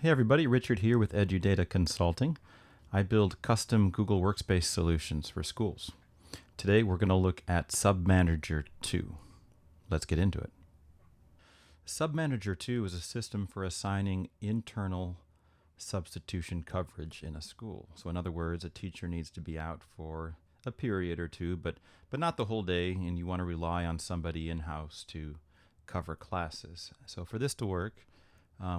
Hey everybody, Richard here with EduData Consulting. I build custom Google Workspace solutions for schools. Today we're going to look at SubManager 2. Let's get into it. SubManager 2 is a system for assigning internal substitution coverage in a school. So in other words, a teacher needs to be out for a period or two, but not the whole day, and you want to rely on somebody in-house to cover classes. So for this to work,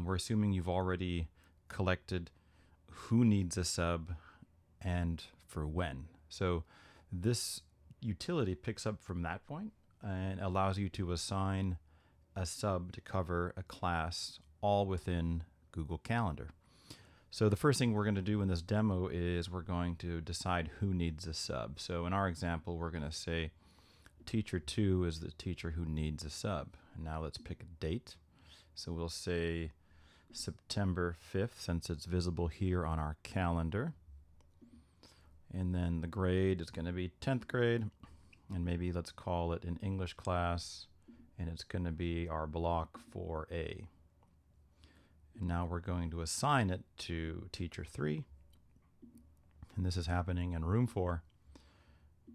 we're assuming you've already collected who needs a sub and for when. So this utility picks up from that point and allows you to assign a sub to cover a class all within Google Calendar. So the first thing we're going to do in this demo is we're going to decide who needs a sub. So in our example, we're going to say teacher 2 is the teacher who needs a sub. And now let's pick a date. So we'll say September 5th, since it's visible here on our calendar. And then the grade is going to be 10th grade, and maybe let's call it an English class, and it's going to be our block 4A. And now we're going to assign it to teacher 3, and this is happening in room 4,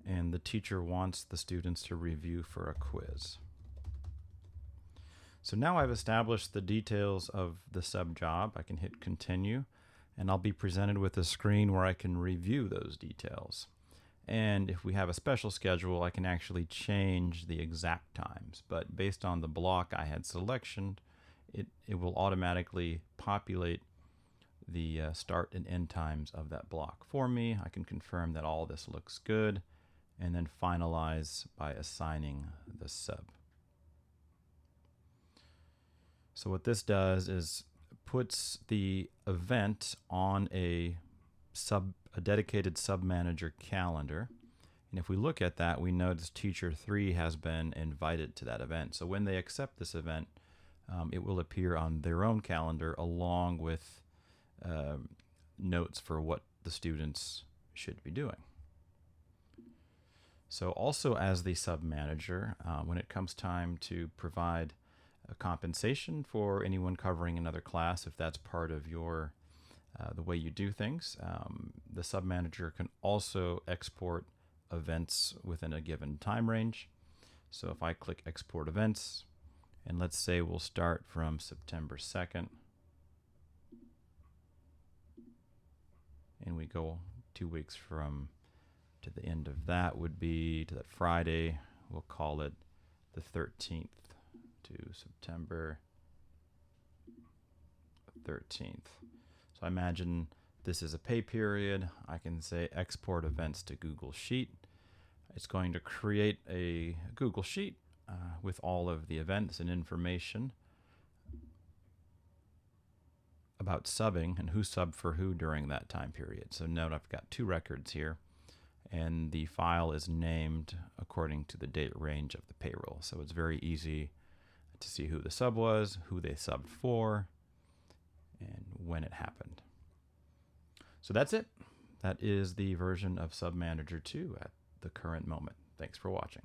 and the teacher wants the students to review for a quiz. So now I've established the details of the sub job. I can hit continue, and I'll be presented with a screen where I can review those details. And if we have a special schedule, I can actually change the exact times. But based on the block I had selected, it will automatically populate the start and end times of that block for me. I can confirm that all this looks good, and then finalize by assigning the sub. So what this does is puts the event on a dedicated SubManager calendar. And if we look at that, we notice teacher 3 has been invited to that event. So when they accept this event, it will appear on their own calendar along with notes for what the students should be doing. So also as the SubManager, when it comes time to provide a compensation for anyone covering another class, if that's part of your the way you do things, the SubManager can also export events within a given time range. So if I click export events, and let's say we'll start from September 2nd, and we go 2 weeks from to the end of that would be to that Friday. We'll call it the 13th. To September 13th. So I imagine this is a pay period. I can say export events to Google Sheet. It's going to create a Google Sheet with all of the events and information about subbing and who subbed for who during that time period. So note I've got 2 records here, and the file is named according to the date range of the payroll. So it's very easy to see who the sub was, who they subbed for, and when it happened. So that's it. That is the version of SubManager 2 at the current moment. Thanks for watching.